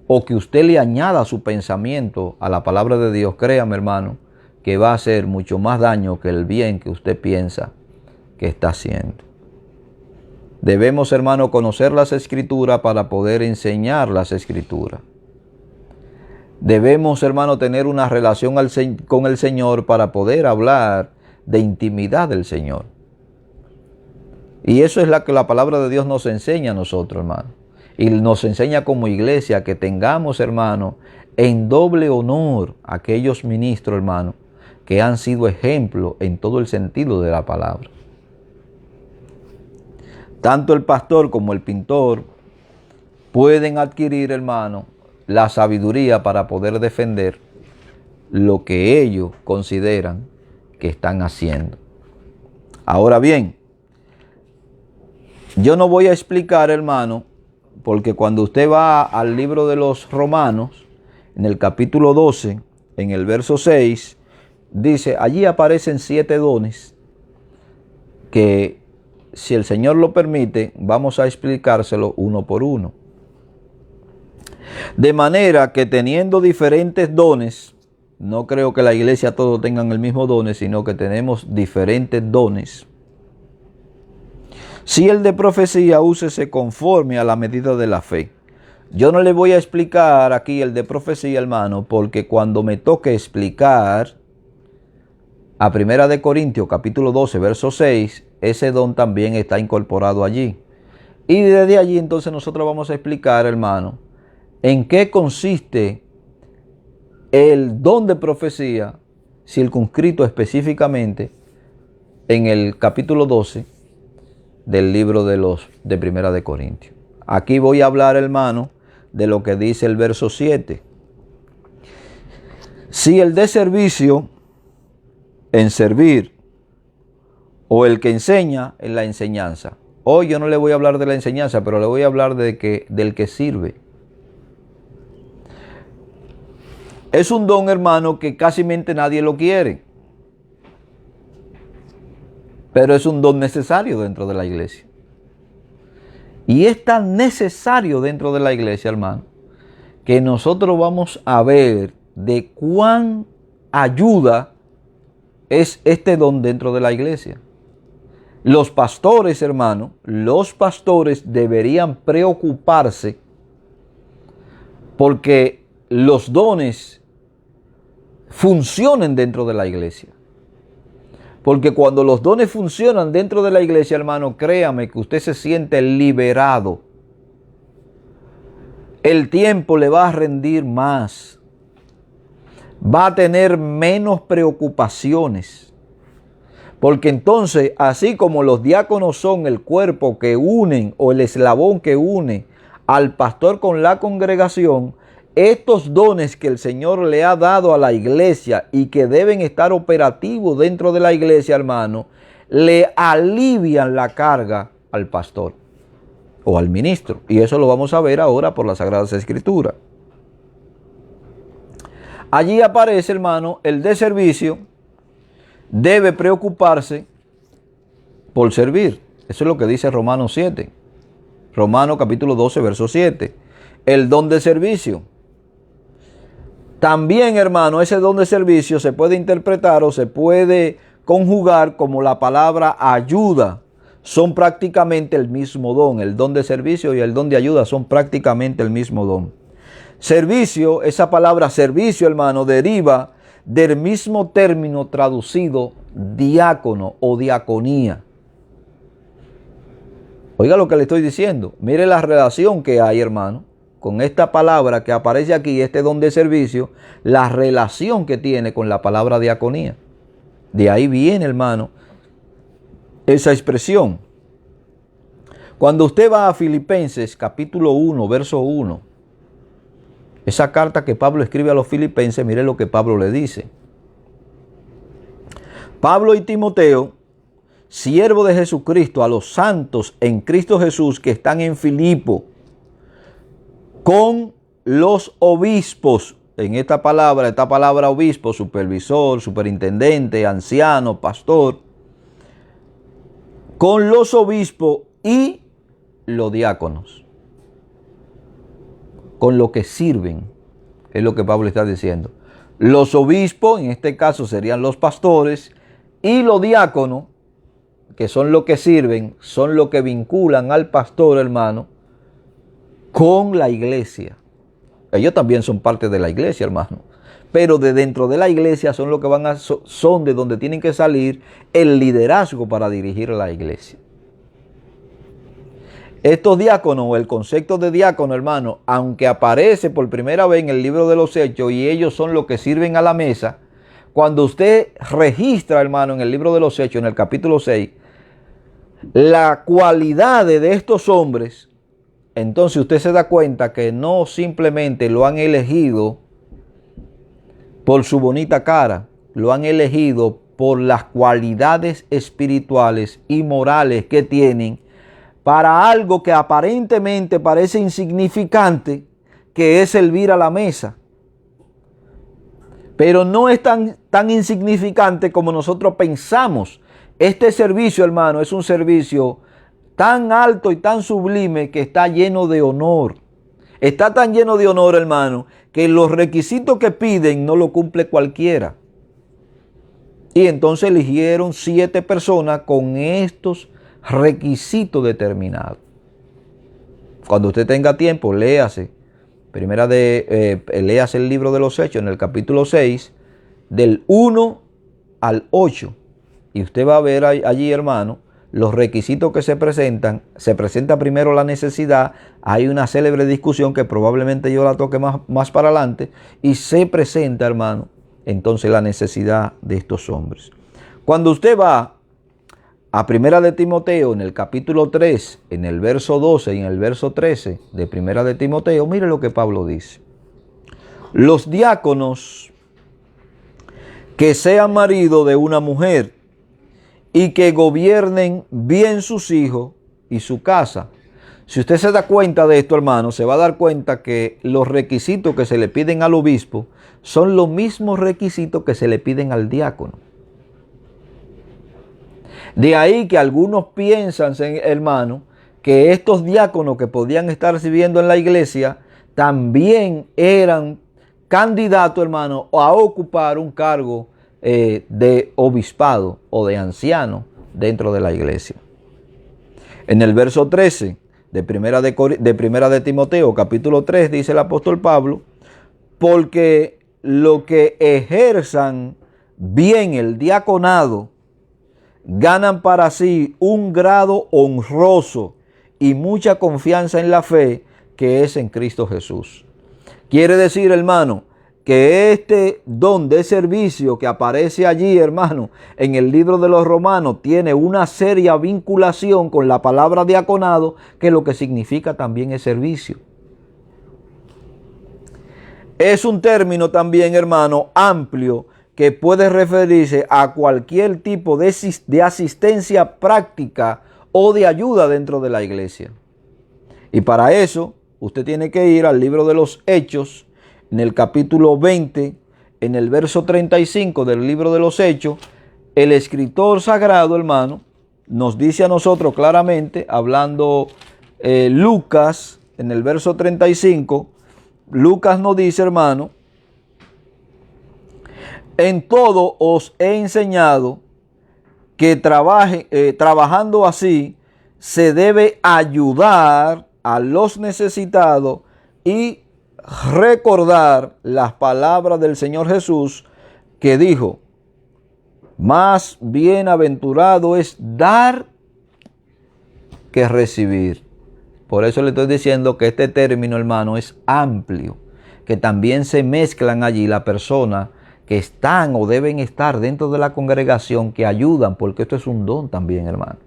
o que usted le añada su pensamiento a la palabra de Dios, créame, hermano, que va a hacer mucho más daño que el bien que usted piensa que está haciendo. Debemos, hermano, conocer las Escrituras para poder enseñar las Escrituras. Debemos, hermano, tener una relación con el Señor para poder hablar de intimidad del Señor. Y eso es lo que la palabra de Dios nos enseña a nosotros, hermano. Y nos enseña como iglesia que tengamos, hermano, en doble honor a aquellos ministros, hermano, que han sido ejemplo en todo el sentido de la palabra. Tanto el pastor como el pintor pueden adquirir, hermano, la sabiduría para poder defender lo que ellos consideran que están haciendo. Ahora bien, yo no voy a explicar, hermano, porque cuando usted va al libro de los Romanos, en el capítulo 12, en el verso 6, dice, allí aparecen 7 dones que, si el Señor lo permite, vamos a explicárselo uno por uno. De manera que teniendo diferentes dones, no creo que la iglesia todos tengan el mismo dones, sino que tenemos diferentes dones. Si el de profecía, úsese conforme a la medida de la fe. Yo no le voy a explicar aquí el de profecía, hermano, porque cuando me toque explicar a 1 Corintios capítulo 12, verso 6, ese don también está incorporado allí. Y desde allí entonces nosotros vamos a explicar, hermano, en qué consiste el don de profecía circunscrito específicamente en el capítulo 12 del libro de 1 Corintios. Aquí voy a hablar, hermano, de lo que dice el verso 7. Si el de servicio, en servir, o el que enseña, en la enseñanza. Hoy yo no le voy a hablar de la enseñanza, pero le voy a hablar del que sirve. Es un don, hermano, que casi nadie lo quiere. Pero es un don necesario dentro de la iglesia. Y es tan necesario dentro de la iglesia, hermano, que nosotros vamos a ver de cuán ayuda es este don dentro de la iglesia. Los pastores, hermano, los pastores deberían preocuparse porque los dones funcionen dentro de la iglesia. Porque cuando los dones funcionan dentro de la iglesia, hermano, créame que usted se siente liberado. El tiempo le va a rendir más. Va a tener menos preocupaciones. Porque entonces, así como los diáconos son el cuerpo que unen o el eslabón que une al pastor con la congregación, estos dones que el Señor le ha dado a la iglesia y que deben estar operativos dentro de la iglesia, hermano, le alivian la carga al pastor o al ministro. Y eso lo vamos a ver ahora por las Sagradas Escrituras. Allí aparece, hermano, el de servicio debe preocuparse por servir. Eso es lo que dice Romanos 7. Romanos capítulo 12, verso 7. El don de servicio. También, hermano, ese don de servicio se puede interpretar o se puede conjugar como la palabra ayuda. Son prácticamente el mismo don. El don de servicio y el don de ayuda son prácticamente el mismo don. Servicio, esa palabra servicio, hermano, deriva del mismo término traducido diácono o diaconía. Oiga lo que le estoy diciendo. Mire la relación que hay, hermano, con esta palabra que aparece aquí, este don de servicio, la relación que tiene con la palabra diaconía. De ahí viene, hermano, esa expresión. Cuando usted va a Filipenses capítulo 1, verso 1, esa carta que Pablo escribe a los filipenses, mire lo que Pablo le dice. Pablo y Timoteo, siervo de Jesucristo, a los santos en Cristo Jesús que están en Filipo, con los obispos. En esta palabra obispo, supervisor, superintendente, anciano, pastor, con los obispos y los diáconos, con lo que sirven, es lo que Pablo está diciendo. Los obispos, en este caso serían los pastores, y los diáconos, que son los que sirven, son los que vinculan al pastor, hermano, con la iglesia. Ellos también son parte de la iglesia, hermano. Pero de dentro de la iglesia son los que son de donde tienen que salir el liderazgo para dirigir la iglesia. Estos diáconos, o el concepto de diácono, hermano, aunque aparece por primera vez en el libro de los Hechos y ellos son los que sirven a la mesa, cuando usted registra, hermano, en el libro de los Hechos, en el capítulo 6, la cualidad de estos hombres, entonces usted se da cuenta que no simplemente lo han elegido por su bonita cara, lo han elegido por las cualidades espirituales y morales que tienen para algo que aparentemente parece insignificante, que es servir a la mesa. Pero no es tan insignificante como nosotros pensamos. Este servicio, hermano, es un servicio tan alto y tan sublime que está lleno de honor. Está tan lleno de honor, hermano, que los requisitos que piden no lo cumple cualquiera. Y entonces eligieron 7 personas con estos requisitos determinados. Cuando usted tenga tiempo, léase. Léase el libro de los Hechos en el capítulo 6, del 1 al 8. Y usted va a ver allí, hermano, los requisitos que se presentan. Se presenta primero la necesidad. Hay una célebre discusión que probablemente yo la toque más para adelante. Y se presenta, hermano, entonces la necesidad de estos hombres. Cuando usted va a Primera de Timoteo, en el capítulo 3, en el verso 12 y en el verso 13 de Primera de Timoteo, mire lo que Pablo dice. Los diáconos que sean marido de una mujer y que gobiernen bien sus hijos y su casa. Si usted se da cuenta de esto, hermano, se va a dar cuenta que los requisitos que se le piden al obispo son los mismos requisitos que se le piden al diácono. De ahí que algunos piensan, hermano, que estos diáconos que podían estar sirviendo en la iglesia también eran candidatos, hermano, a ocupar un cargo de obispado o de anciano dentro de la iglesia. En el verso 13 de Primera de Timoteo, capítulo 3, dice el apóstol Pablo, porque lo que ejerzan bien el diaconado ganan para sí un grado honroso y mucha confianza en la fe que es en Cristo Jesús. Quiere decir, hermano, que este don de servicio que aparece allí, hermano, en el libro de los Romanos, tiene una seria vinculación con la palabra diaconado, que lo que significa también es servicio. Es un término también, hermano, amplio, que puede referirse a cualquier tipo de asistencia práctica o de ayuda dentro de la iglesia. Y para eso, usted tiene que ir al libro de los Hechos, en el capítulo 20, en el verso 35 del libro de los Hechos. El escritor sagrado, hermano, nos dice a nosotros claramente, hablando Lucas, en el verso 35, Lucas nos dice, hermano, en todo os he enseñado que trabajando así se debe ayudar a los necesitados y recordar las palabras del Señor Jesús, que dijo: más bienaventurado es dar que recibir. Por eso le estoy diciendo que este término, hermano, es amplio, que también se mezclan allí las personas que están o deben estar dentro de la congregación, que ayudan, porque esto es un don también, hermano.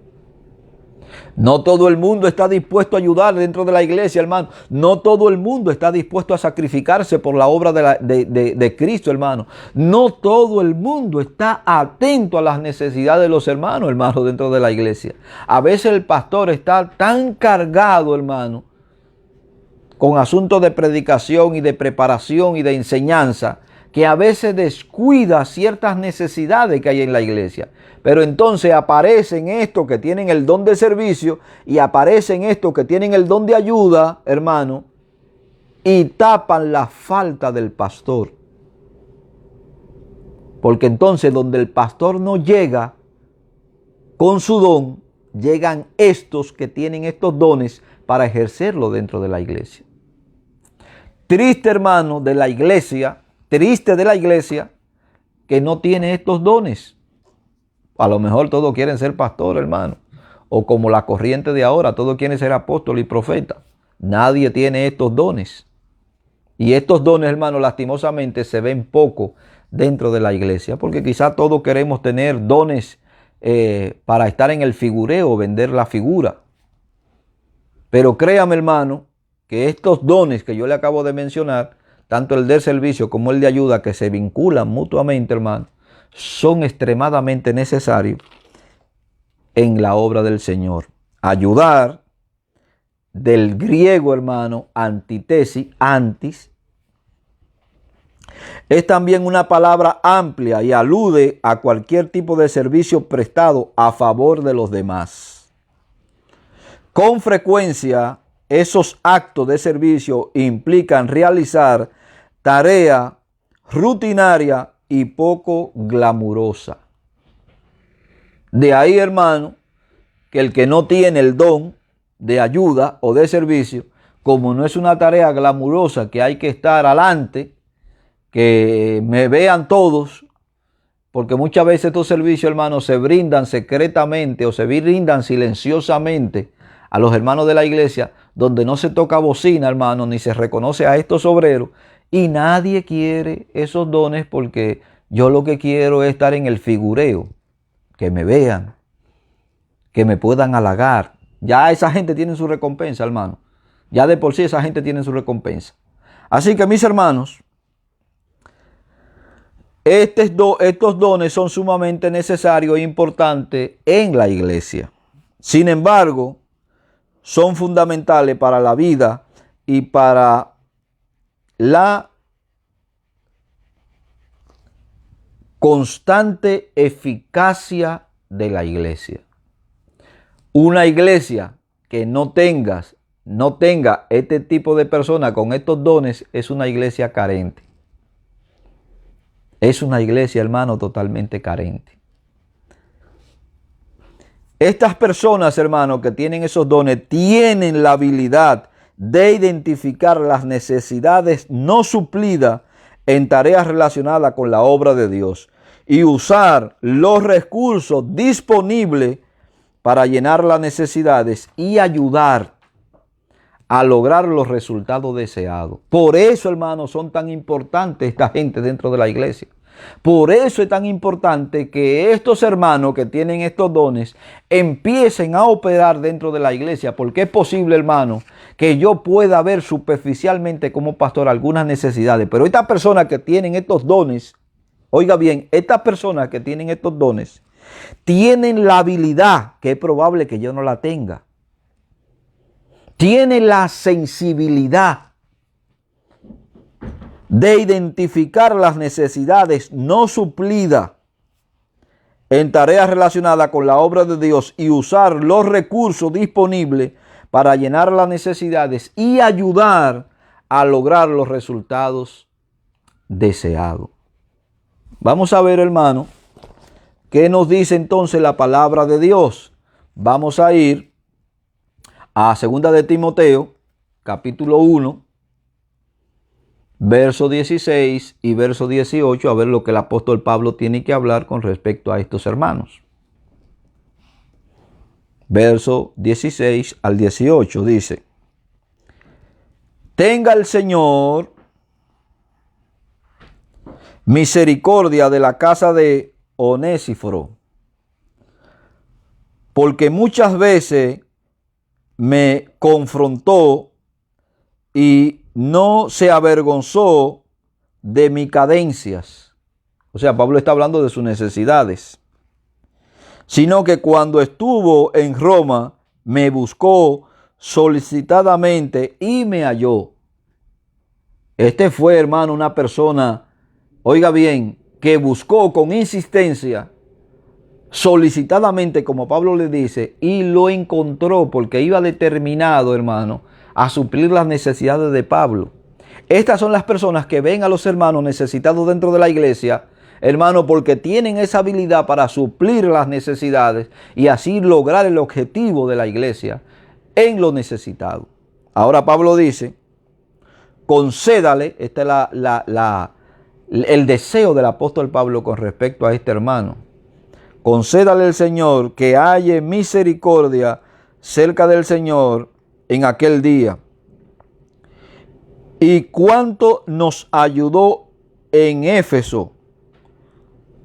No todo el mundo está dispuesto a ayudar dentro de la iglesia, hermano. No todo el mundo está dispuesto a sacrificarse por la obra de Cristo, hermano. No todo el mundo está atento a las necesidades de los hermanos, dentro de la iglesia. A veces el pastor está tan cargado, hermano, con asuntos de predicación y de preparación y de enseñanza, que a veces descuida ciertas necesidades que hay en la iglesia. Pero entonces aparecen estos que tienen el don de servicio y aparecen estos que tienen el don de ayuda, hermano, y tapan la falta del pastor. Porque entonces donde el pastor no llega con su don, llegan estos que tienen estos dones para ejercerlo dentro de la iglesia. Triste, hermano, de la iglesia, triste de la iglesia que no tiene estos dones. A lo mejor todos quieren ser pastor, hermano. O como la corriente de ahora, todos quieren ser apóstol y profeta. Nadie tiene estos dones. Y estos dones, hermano, lastimosamente se ven poco dentro de la iglesia. Porque quizás todos queremos tener dones para estar en el figureo, vender la figura. Pero créame, hermano, que estos dones que yo le acabo de mencionar, tanto el del servicio como el de ayuda, que se vinculan mutuamente, hermano, son extremadamente necesarios en la obra del Señor. Ayudar, del griego, hermano, antitesis, antis, es también una palabra amplia y alude a cualquier tipo de servicio prestado a favor de los demás. Con frecuencia, esos actos de servicio implican realizar tarea rutinaria y poco glamurosa. De ahí, hermano, que el que no tiene el don de ayuda o de servicio, como no es una tarea glamurosa que hay que estar adelante, que me vean todos, porque muchas veces estos servicios, hermanos, se brindan secretamente o se brindan silenciosamente a los hermanos de la iglesia, donde no se toca bocina, hermano, ni se reconoce a estos obreros, y nadie quiere esos dones porque yo lo que quiero es estar en el figureo, que me vean, que me puedan halagar. Ya esa gente tiene su recompensa, hermano. Ya de por sí esa gente tiene su recompensa. Así que, mis hermanos, estos dones son sumamente necesarios e importantes en la iglesia. Sin embargo, son fundamentales para la vida y para la constante eficacia de la iglesia. Una iglesia que no tenga este tipo de personas con estos dones es una iglesia carente. Es una iglesia, hermano, totalmente carente. Estas personas, hermano, que tienen esos dones, tienen la habilidad de identificar las necesidades no suplidas en tareas relacionadas con la obra de Dios y usar los recursos disponibles para llenar las necesidades y ayudar a lograr los resultados deseados. Por eso, hermanos, son tan importantes esta gente dentro de la iglesia. Por eso es tan importante que estos hermanos que tienen estos dones empiecen a operar dentro de la iglesia, porque es posible, hermano, que yo pueda ver superficialmente como pastor algunas necesidades, pero estas personas que tienen estos dones, oiga bien, estas personas que tienen estos dones tienen la habilidad, que es probable que yo no la tenga, tienen la sensibilidad de identificar las necesidades no suplidas en tareas relacionadas con la obra de Dios y usar los recursos disponibles para llenar las necesidades y ayudar a lograr los resultados deseados. Vamos a ver, hermano, ¿qué nos dice entonces la palabra de Dios? Vamos a ir a 2 de Timoteo, capítulo 1, verso 16 y verso 18, a ver lo que el apóstol Pablo tiene que hablar con respecto a estos hermanos. Verso 16 al 18 dice: tenga el Señor misericordia de la casa de Onesíforo, porque muchas veces me confrontó y no se avergonzó de mis cadencias. O sea, Pablo está hablando de sus necesidades. Sino que cuando estuvo en Roma, me buscó solicitadamente y me halló. Este fue, hermano, una persona, oiga bien, que buscó con insistencia, solicitadamente, como Pablo le dice, y lo encontró porque iba determinado, hermano, a suplir las necesidades de Pablo. Estas son las personas que ven a los hermanos necesitados dentro de la iglesia, hermano, porque tienen esa habilidad para suplir las necesidades y así lograr el objetivo de la iglesia en lo necesitado. Ahora Pablo dice, concédale, este es el deseo del apóstol Pablo con respecto a este hermano. Concédale el Señor que haya misericordia cerca del Señor en aquel día. Y cuánto nos ayudó en Éfeso,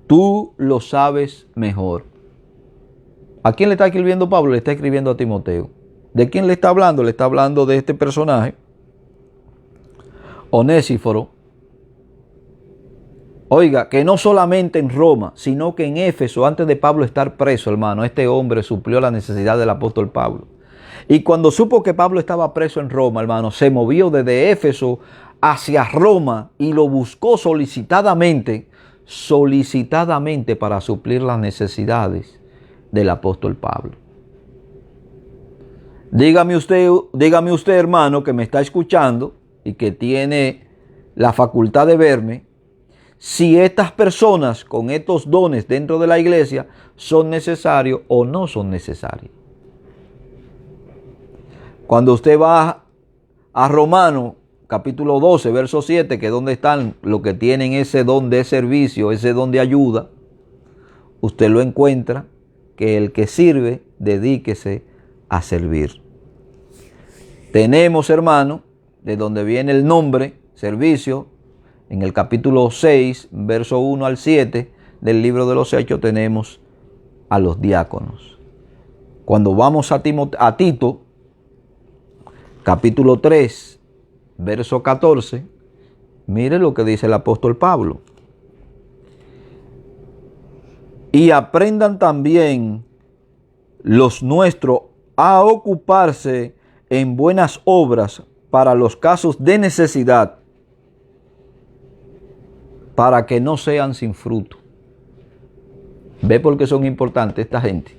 tú lo sabes mejor. ¿A quién le está escribiendo Pablo? Le está escribiendo a Timoteo. ¿De quién le está hablando? Le está hablando de este personaje, Onesíforo. Oiga, que no solamente en Roma, sino que en Éfeso, antes de Pablo estar preso, hermano, este hombre suplió la necesidad del apóstol Pablo. Y cuando supo que Pablo estaba preso en Roma, hermano, se movió desde Éfeso hacia Roma y lo buscó solicitadamente para suplir las necesidades del apóstol Pablo. Dígame usted, hermano, que me está escuchando y que tiene la facultad de verme, si estas personas con estos dones dentro de la iglesia son necesarios o no son necesarios. Cuando usted va a Romanos capítulo 12, verso 7, que es donde están los que tienen ese don de servicio, ese don de ayuda, usted lo encuentra que el que sirve, dedíquese a servir. Tenemos, hermano, de donde viene el nombre, servicio, en el capítulo 6, verso 1 al 7 del libro de los Hechos tenemos a los diáconos. Cuando vamos a Tito, capítulo 3, verso 14, mire lo que dice el apóstol Pablo. Y aprendan también los nuestros a ocuparse en buenas obras para los casos de necesidad, para que no sean sin fruto. ¿Ve por qué son importantes esta gente?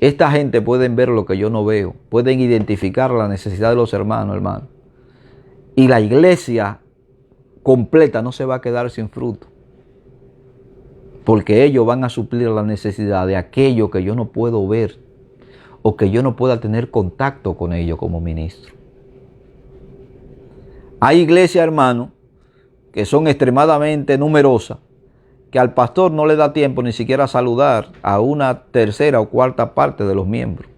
Esta gente pueden ver lo que yo no veo, pueden identificar la necesidad de los hermanos, hermano. Y la iglesia completa no se va a quedar sin fruto, porque ellos van a suplir la necesidad de aquello que yo no puedo ver o que yo no pueda tener contacto con ellos como ministro. Hay iglesias, hermano, que son extremadamente numerosas, que al pastor no le da tiempo ni siquiera a saludar a una tercera o cuarta parte de los miembros.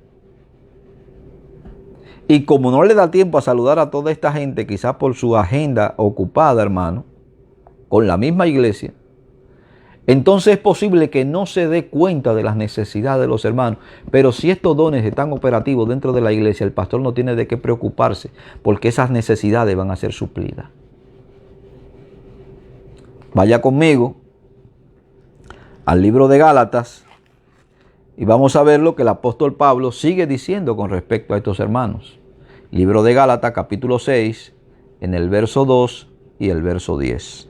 Y como no le da tiempo a saludar a toda esta gente, quizás por su agenda ocupada, hermano, con la misma iglesia, entonces es posible que no se dé cuenta de las necesidades de los hermanos. Pero si estos dones están operativos dentro de la iglesia, el pastor no tiene de qué preocuparse, porque esas necesidades van a ser suplidas. Vaya conmigo al libro de Gálatas y vamos a ver lo que el apóstol Pablo sigue diciendo con respecto a estos hermanos. Libro de Gálatas, capítulo 6, en el verso 2 y el verso 10.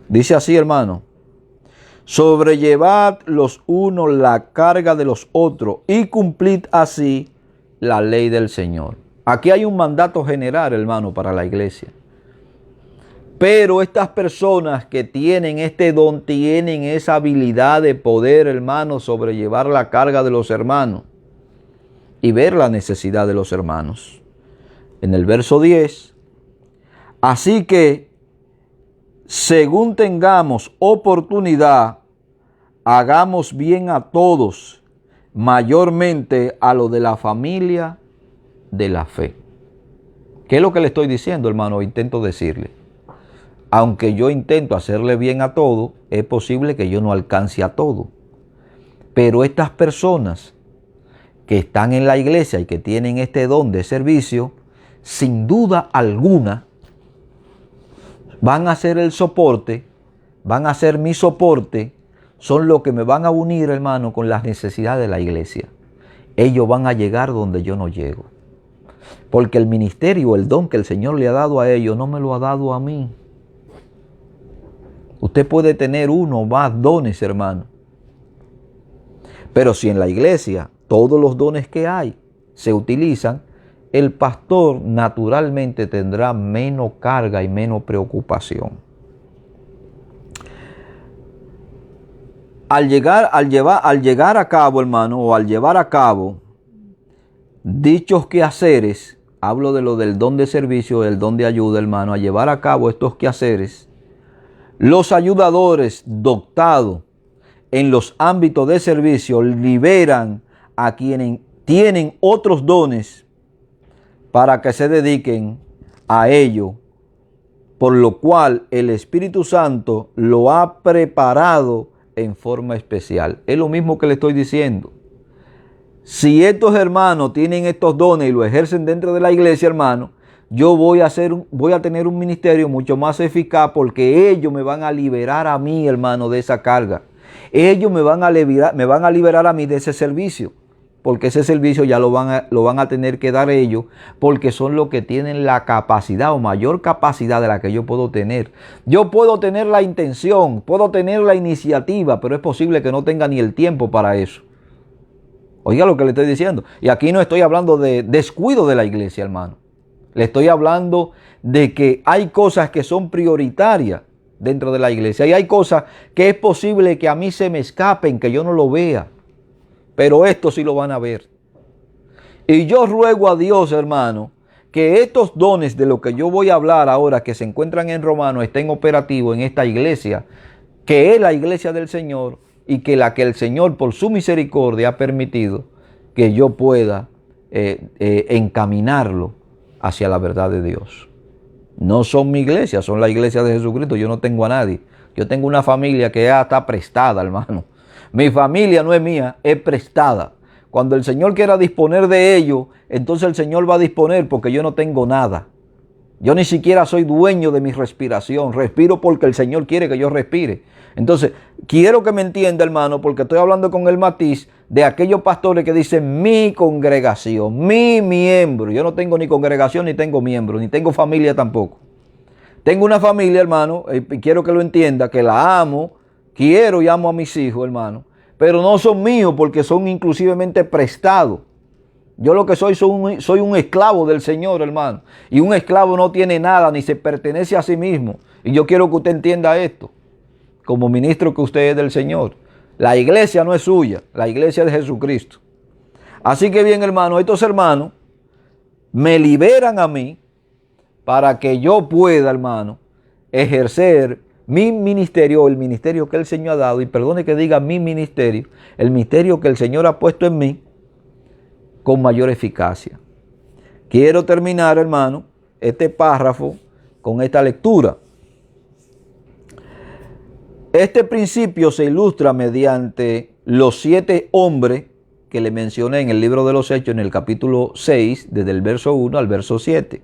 Dice así, hermano: sobrellevad los unos la carga de los otros y cumplid así la ley del Señor. Aquí hay un mandato general, hermano, para la iglesia. Pero estas personas que tienen este don, tienen esa habilidad de poder, hermano, sobrellevar la carga de los hermanos y ver la necesidad de los hermanos. En el verso 10, así que, según tengamos oportunidad, hagamos bien a todos, mayormente a lo de la familia de la fe. ¿Qué es lo que le estoy diciendo, hermano? Intento decirle. Aunque yo intento hacerle bien a todo, es posible que yo no alcance a todo. Pero estas personas que están en la iglesia y que tienen este don de servicio, sin duda alguna, van a ser el soporte, van a ser mi soporte, son los que me van a unir, hermano, con las necesidades de la iglesia. Ellos van a llegar donde yo no llego. Porque el ministerio, el don que el Señor le ha dado a ellos, no me lo ha dado a mí. Usted puede tener uno o más dones, hermano. Pero si en la iglesia todos los dones que hay se utilizan, el pastor naturalmente tendrá menos carga y menos preocupación. al llegar a cabo, hermano, o al llevar a cabo dichos quehaceres, hablo de lo del don de servicio, del don de ayuda, hermano, a llevar a cabo estos quehaceres, los ayudadores dotados en los ámbitos de servicio liberan a quienes tienen otros dones para que se dediquen a ello, por lo cual el Espíritu Santo lo ha preparado en forma especial. Es lo mismo que le estoy diciendo. Si estos hermanos tienen estos dones y lo ejercen dentro de la iglesia, hermano, yo voy a tener un ministerio mucho más eficaz, porque ellos me van a liberar a mí, hermano, de esa carga. Ellos me van a liberar a mí de ese servicio, porque ese servicio ya lo van a tener que dar ellos, porque son los que tienen la capacidad o mayor capacidad de la que yo puedo tener. Yo puedo tener la intención, puedo tener la iniciativa, pero es posible que no tenga ni el tiempo para eso. Oiga lo que le estoy diciendo. Y aquí no estoy hablando de descuido de la iglesia, hermano. Le estoy hablando de que hay cosas que son prioritarias dentro de la iglesia, y hay cosas que es posible que a mí se me escapen, que yo no lo vea, pero esto sí lo van a ver. Y yo ruego a Dios, hermano, que estos dones de lo que yo voy a hablar ahora, que se encuentran en Romanos, estén operativos en esta iglesia, que es la iglesia del Señor, y que la que el Señor por su misericordia ha permitido que yo pueda encaminarlo hacia la verdad de Dios. No son mi iglesia, son la iglesia de Jesucristo. Yo no tengo a nadie. Yo tengo una familia que ya está prestada, hermano. Mi familia no es mía, es prestada. Cuando el Señor quiera disponer de ello, entonces el Señor va a disponer, porque yo no tengo nada. Yo ni siquiera soy dueño de mi respiración. Respiro porque el Señor quiere que yo respire. Entonces, quiero que me entienda, hermano, porque estoy hablando con el matiz de aquellos pastores que dicen mi congregación, mi miembro. Yo no tengo ni congregación, ni tengo miembro, ni tengo familia tampoco. Tengo una familia, hermano, y quiero que lo entienda, que la amo, quiero y amo a mis hijos, hermano, pero no son míos, porque son inclusivemente prestados. Yo lo que soy un esclavo del Señor, hermano. Y un esclavo no tiene nada, ni se pertenece a sí mismo. Y yo quiero que usted entienda esto, como ministro que usted es del Señor. La iglesia no es suya, la iglesia es de Jesucristo. Así que bien, hermano, estos hermanos me liberan a mí para que yo pueda, hermano, ejercer mi ministerio, el ministerio que el Señor ha dado. Y perdone que diga mi ministerio, el ministerio que el Señor ha puesto en mí, con mayor eficacia. Quiero terminar, hermano, este párrafo con esta lectura. Este principio se ilustra mediante los 7 hombres que le mencioné en el libro de los Hechos, en el capítulo 6, desde el verso 1 al verso 7.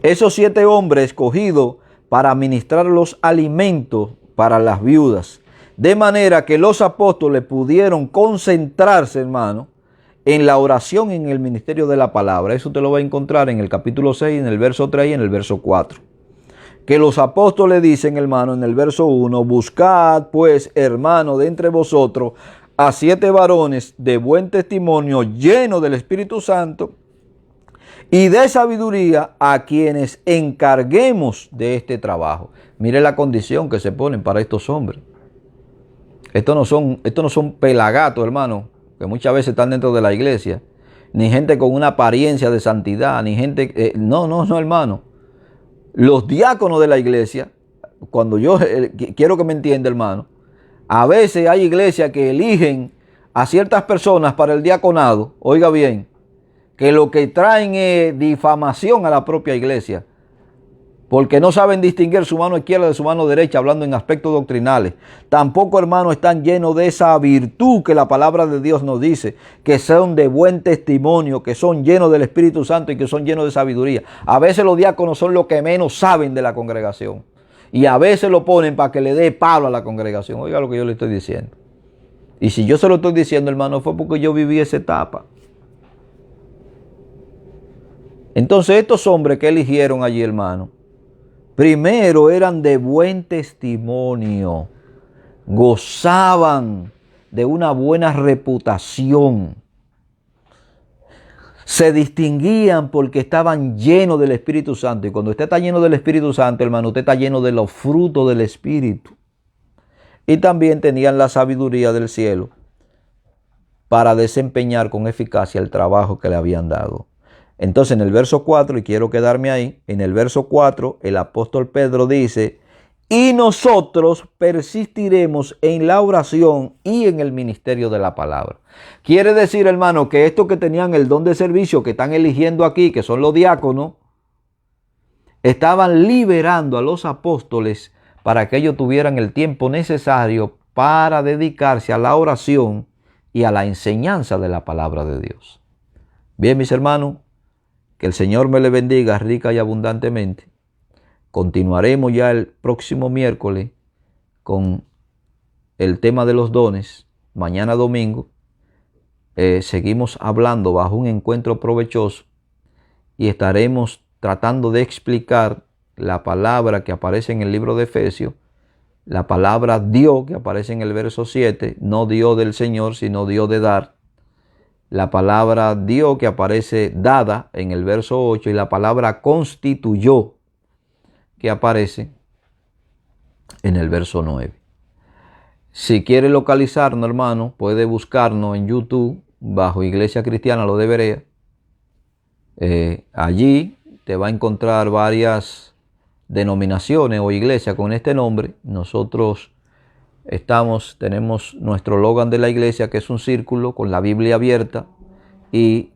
Esos 7 hombres escogidos para administrar los alimentos para las viudas, de manera que los apóstoles pudieron concentrarse, hermano, en la oración y en el ministerio de la palabra. Eso te lo va a encontrar en el capítulo 6, en el verso 3 y en el verso 4. Que los apóstoles dicen, hermano, en el verso 1, buscad pues, hermano, de entre vosotros a 7 varones de buen testimonio, llenos del Espíritu Santo y de sabiduría, a quienes encarguemos de este trabajo. Mire la condición que se ponen para estos hombres. Estos no son pelagatos, hermano, que muchas veces están dentro de la iglesia, ni gente con una apariencia de santidad, ni gente... no, hermano. Los diáconos de la iglesia, cuando yo quiero que me entienda, hermano, a veces hay iglesias que eligen a ciertas personas para el diaconado, oiga bien, que lo que traen es difamación a la propia iglesia, porque no saben distinguir su mano izquierda de su mano derecha, hablando en aspectos doctrinales. Tampoco, hermano, están llenos de esa virtud que la palabra de Dios nos dice, que son de buen testimonio, que son llenos del Espíritu Santo y que son llenos de sabiduría. A veces los diáconos son los que menos saben de la congregación, y a veces lo ponen para que le dé palo a la congregación. Oiga lo que yo le estoy diciendo. Y si yo se lo estoy diciendo, hermano, fue porque yo viví esa etapa. Entonces estos hombres que eligieron allí, hermano, primero eran de buen testimonio, gozaban de una buena reputación, se distinguían porque estaban llenos del Espíritu Santo. Y cuando usted está lleno del Espíritu Santo, hermano, usted está lleno de los frutos del Espíritu. y también tenían la sabiduría del cielo para desempeñar con eficacia el trabajo que le habían dado. Entonces en el verso 4, y quiero quedarme ahí, en el verso 4 el apóstol Pedro dice: y nosotros persistiremos en la oración y en el ministerio de la palabra. Quiere decir, hermano, que estos que tenían el don de servicio, que están eligiendo aquí, que son los diáconos, estaban liberando a los apóstoles para que ellos tuvieran el tiempo necesario para dedicarse a la oración y a la enseñanza de la palabra de Dios. Bien, mis hermanos, que el Señor me le bendiga rica y abundantemente. Continuaremos ya el próximo miércoles con el tema de los dones. Mañana domingo seguimos hablando bajo un encuentro provechoso y estaremos tratando de explicar la palabra que aparece en el libro de Efesios, la palabra Dios que aparece en el verso 7, no Dios del Señor, sino Dios de dar. La palabra Dios que aparece dada en el verso 8 y la palabra constituyó que aparece en el verso 9. Si quiere localizarnos, hermano, puede buscarnos en YouTube bajo Iglesia Cristiana Los de Berea. Allí te va a encontrar varias denominaciones o iglesias con este nombre. Nosotros tenemos nuestro logan de la iglesia, que es un círculo con la Biblia abierta y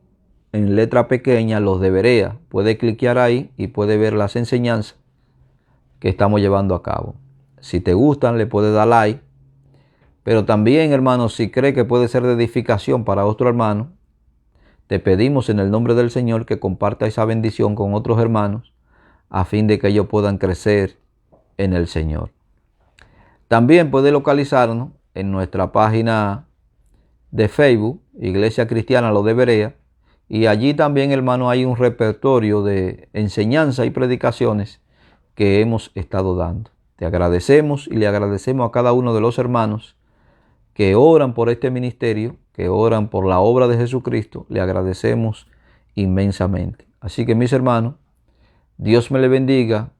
en letra pequeña Los de Berea. Puede cliquear ahí y puede ver las enseñanzas que estamos llevando a cabo. Si te gustan, le puedes dar like. Pero también, hermano, si cree que puede ser de edificación para otro hermano, te pedimos en el nombre del Señor que comparta esa bendición con otros hermanos a fin de que ellos puedan crecer en el Señor. También puede localizarnos en nuestra página de Facebook, Iglesia Cristiana Los de Berea, y allí también, hermano, hay un repertorio de enseñanza y predicaciones que hemos estado dando. Te agradecemos y le agradecemos a cada uno de los hermanos que oran por este ministerio, que oran por la obra de Jesucristo. Le agradecemos inmensamente. Así que, mis hermanos, Dios me le bendiga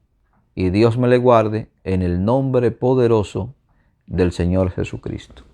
y Dios me le guarde en el nombre poderoso del Señor Jesucristo.